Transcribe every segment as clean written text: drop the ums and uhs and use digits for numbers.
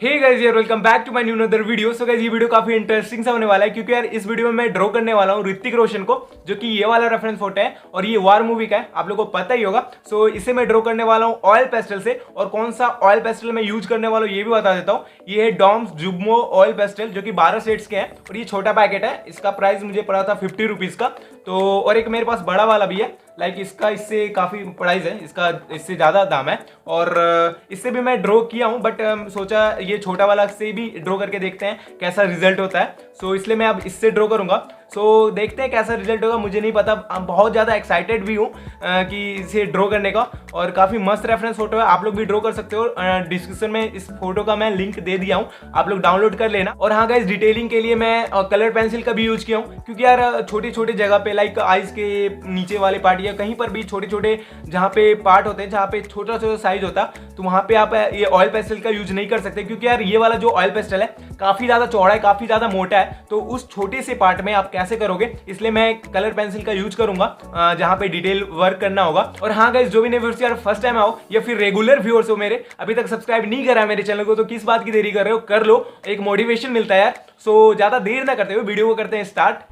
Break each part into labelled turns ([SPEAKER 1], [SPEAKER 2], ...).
[SPEAKER 1] हे guys यार, welcome back to my new another video. So guys ये video काफी interesting सा होने वाला है क्योंकि यार इस वीडियो में मैं ड्रॉ करने वाला हूँ ऋतिक रोशन को, जो कि ये वाला रेफरेंस फोटो है और ये वार मूवी का है, आप लोगों को पता ही होगा। सो इसे मैं ड्रॉ करने वाला हूँ ऑयल पेस्टल से, और कौन सा ऑयल पेस्टल मैं यूज करने वाला हूँ ये भी बता देता हूँ। ये है डॉम्स जुगमो ऑयल पेस्टल, जो कि 12 शेड्स के हैं और ये छोटा पैकेट है। इसका प्राइस मुझे पड़ा था 50 रुपीज का। तो और एक मेरे पास बड़ा वाला भी है, लाइक इसका इससे काफ़ी प्राइस है, इसका इससे ज़्यादा दाम है। और इससे भी मैं ड्रॉ किया हूँ, बट सोचा ये छोटा वाला से भी ड्रॉ करके देखते हैं कैसा रिजल्ट होता है। सो इसलिए मैं अब इससे ड्रॉ करूँगा। सो देखते हैं कैसा रिजल्ट होगा, मुझे नहीं पता। बहुत ज़्यादा एक्साइटेड भी हूँ कि इसे ड्रॉ करने का, और काफ़ी मस्त रेफरेंस फोटो है, आप लोग भी ड्रॉ कर सकते हो। डिस्क्रिप्शन में इस फोटो का मैं लिंक दे दिया हूँ, आप लोग डाउनलोड कर लेना। और हाँ गाइस, डिटेलिंग के लिए मैं कलर पेंसिल का भी यूज किया हूँ, क्योंकि यार छोटी छोटी जगह पे लाइक आइज के नीचे वाले पार्ट या कहीं पर भी छोटे छोटे जहाँ पे पार्ट होते हैं, जहाँ पे छोटा छोटा साइज होता है, तो वहाँ पे आप ये ऑयल पेस्टल का यूज नहीं कर सकते, क्योंकि यार ये वाला जो ऑयल पेस्टल है काफ़ी ज़्यादा चौड़ा है, काफ़ी ज़्यादा मोटा है। तो उस छोटे से पार्ट में आप कैसे करोगे, इसलिए मैं कलर पेंसिल का यूज करूंगा जहाँ पे डिटेल वर्क करना होगा। और हाँ गाइस, जो भी नए व्यूअर्स यार फर्स्ट टाइम आओ या फिर रेगुलर व्यूअर्स हो मेरे, अभी तक सब्सक्राइब नहीं करा है मेरे चैनल को, तो किस बात की देरी कर रहे हो, कर लो, एक मोटिवेशन मिलता है यार। सो ज़्यादा देर ना करते हुए वीडियो को करते हैं स्टार्ट।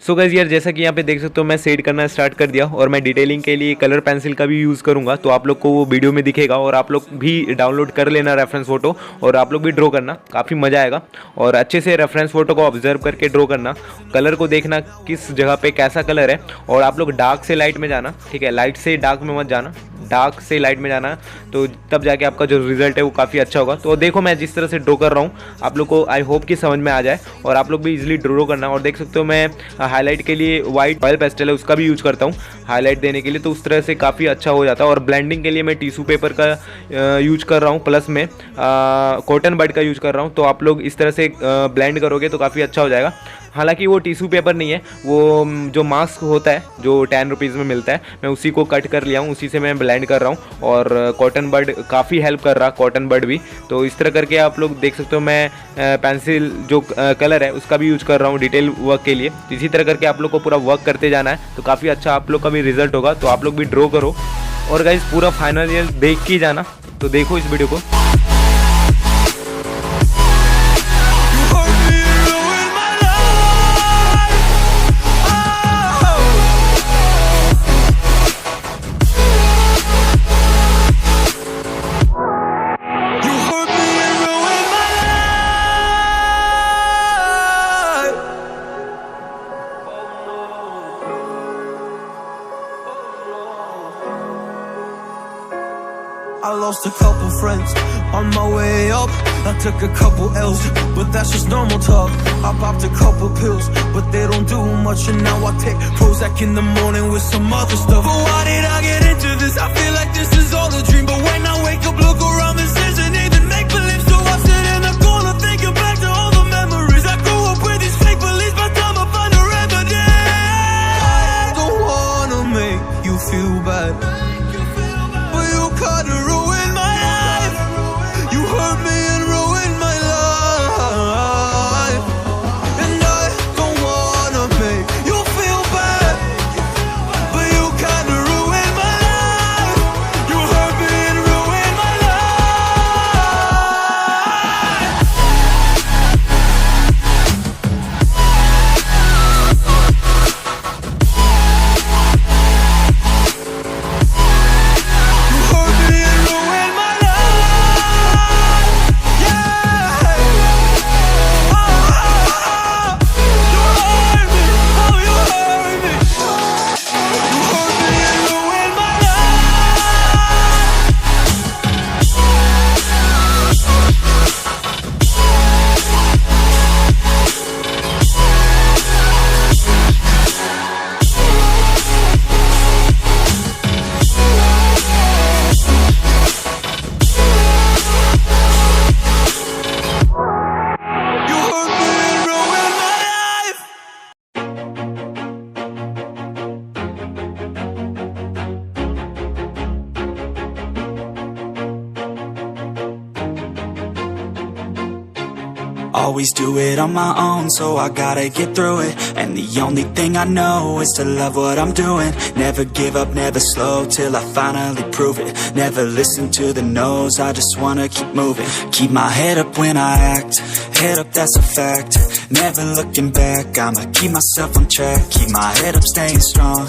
[SPEAKER 1] सो गाइस यार, जैसा कि यहाँ पे देख सकते हो मैं शेड करना स्टार्ट कर दिया, और मैं डिटेलिंग के लिए कलर पेंसिल का भी यूज़ करूँगा, तो आप लोग को वो वीडियो में दिखेगा, और आप लोग भी डाउनलोड कर लेना रेफरेंस फोटो, और आप लोग भी ड्रॉ करना, काफ़ी मज़ा आएगा। और अच्छे से रेफरेंस फोटो को ऑब्जर्व करके ड्रॉ करना, कलर को देखना किस जगह पे कैसा कलर है, और आप लोग डार्क से लाइट में जाना, ठीक है, लाइट से डार्क में मत जाना, डार्क से लाइट में जाना, तो तब जाके आपका जो रिजल्ट है वो काफ़ी अच्छा होगा। तो देखो मैं जिस तरह से ड्रॉ कर रहा हूँ, आप लोग को आई होप कि समझ में आ जाए, और आप लोग भी इजीली ड्रॉ करना। और देख सकते हो मैं हाईलाइट के लिए वाइट ऑयल पेस्टल है उसका भी यूज करता हूँ हाईलाइट देने के लिए, तो उस तरह से काफ़ी अच्छा हो जाता है। और ब्लेंडिंग के लिए मैं टिश्यू पेपर का यूज कर रहा हूँ, प्लस में कॉटन बड का यूज कर रहा हूँ। तो आप लोग इस तरह से ब्लेंड करोगे तो काफ़ी अच्छा हो जाएगा। हालांकि वो टिश्यू पेपर नहीं है, वो जो मास्क होता है जो 10 रुपीज़ में मिलता है, मैं उसी को कट कर लिया हूँ, उसी से मैं ब्लेंड कर रहा हूँ। और कॉटन बड काफ़ी हेल्प कर रहा, कॉटन बड भी। तो इस तरह करके आप लोग देख सकते हो मैं पेंसिल जो कलर है उसका भी यूज कर रहा हूँ डिटेल वर्क के लिए। तो इसी तरह करके आप लोग को पूरा वर्क करते जाना है, तो काफ़ी अच्छा आप लोग का भी रिजल्ट होगा। तो आप लोग भी ड्रॉ करो, और गाइस पूरा फाइनल रिजल्ट देख के जाना। तो देखो इस वीडियो को।
[SPEAKER 2] I lost a couple friends on my way up. I took a couple L's, but that's just normal talk. I popped a couple pills, but they don't do much. And now I take Prozac in the morning with some other stuff. But why did I get into this? I feel like this is all a dream. But when I wake up, look around, this isn't even make-believe. So I sit in the corner thinking back to all the memories. I grew up with these fake beliefs, by the time I find a remedy. I don't wanna make you feel bad, but you kinda ruined my life. You hurt me and ruined my life. And I don't wanna make you feel bad, but you kinda ruined my life. You hurt me and ruined my life. Always do it on my own, so I gotta get through it. And the only thing I know is to love what I'm doing. Never give up, never slow, till I finally prove it. Never listen to the no's, I just wanna keep moving. Keep my head up when I act, head up, that's a fact. Never looking back, I'ma keep myself on track. Keep my head up, staying strong,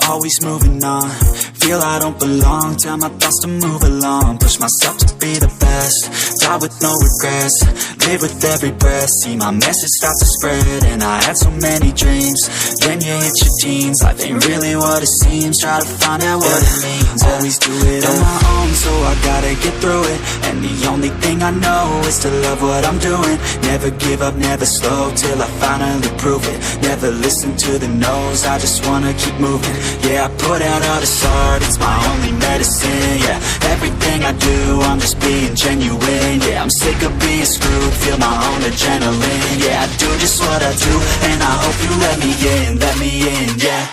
[SPEAKER 2] always moving on. Feel I don't belong, tell my thoughts to move along. Push myself to be the best, die with no regrets. Live with every breath, see my message start to spread. And I had so many dreams, then you hit your teens. Life ain't really what it seems, try to find out what it means. Always do it on my own, so I gotta get through it. And the only thing I know is to love what I'm doing. Never give up, never slow, till I finally prove it. Never listen to the no's, I just wanna keep moving. Yeah, I put out all this art, it's my only medicine. Yeah, everything I do, I'm just being genuine. Yeah, I'm sick of being screwed, feel my own adrenaline. Yeah, I do just what I do, and I hope you let me in, yeah.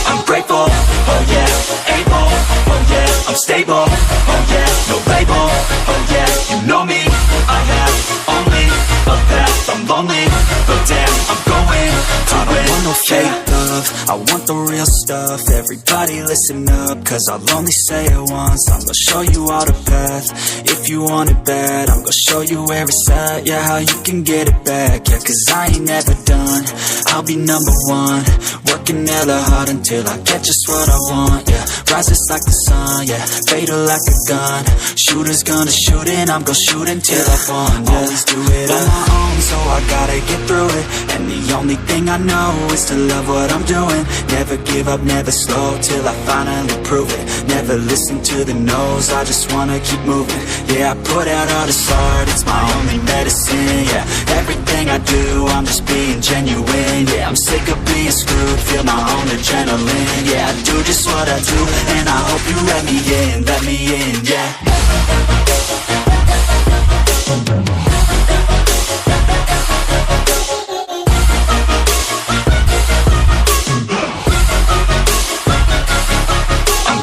[SPEAKER 2] I'm grateful, oh yeah, able, oh yeah, I'm stable, oh yeah, no label, oh yeah, you know me, I have only a path, I'm lonely, but damn, I'm going to win. I don't want no fake love, I want the real stuff. Everybody listen up, cause I'll only say it once. I'm gonna show you all the path, if you want it bad. I'm gonna show you where it's at, yeah, how you can get it back. Yeah, cause I ain't never done, I'll be number one. Working hella hard until I get just what I want, yeah. Rises like the sun, yeah, fatal like a gun. Shooters gonna shoot and I'm gonna shoot until I won, yeah. Always do it on my own, so I gotta get through it. And the only thing I know is to love what I'm doing. Never give up, never slow, till I finally prove it. Never listen to the no's, I just wanna keep moving. Yeah, I put out all this art, it's my only medicine. Yeah, everything I do, I'm just being genuine. Yeah, I'm sick of being screwed, feel my own adrenaline. Yeah, I do just what I do, and I hope you let me in, yeah.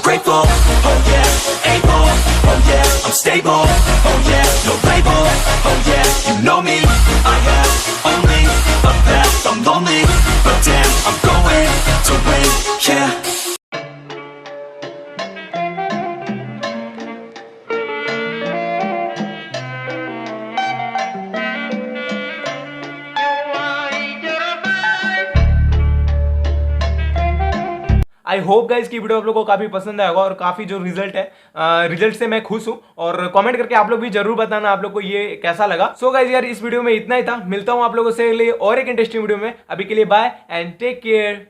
[SPEAKER 2] Grateful, oh yeah, able, oh yeah, I'm stable, oh yeah, no label, oh yeah, you know me, I have only a path, I'm lonely, but damn, I'm going to win, yeah.
[SPEAKER 1] I hope guys की video आप लोगों को काफी पसंद आएगा और काफी जो रिजल्ट है रिजल्ट से मैं खुश हूं। और कमेंट करके आप लोग भी जरूर बताना आप लोग को ये कैसा लगा। सो गाइस यार इस वीडियो में इतना ही था, मिलता हूं आप लोगों से और एक इंटरेस्टिंग वीडियो में। अभी के लिए बाय एंड टेक केयर।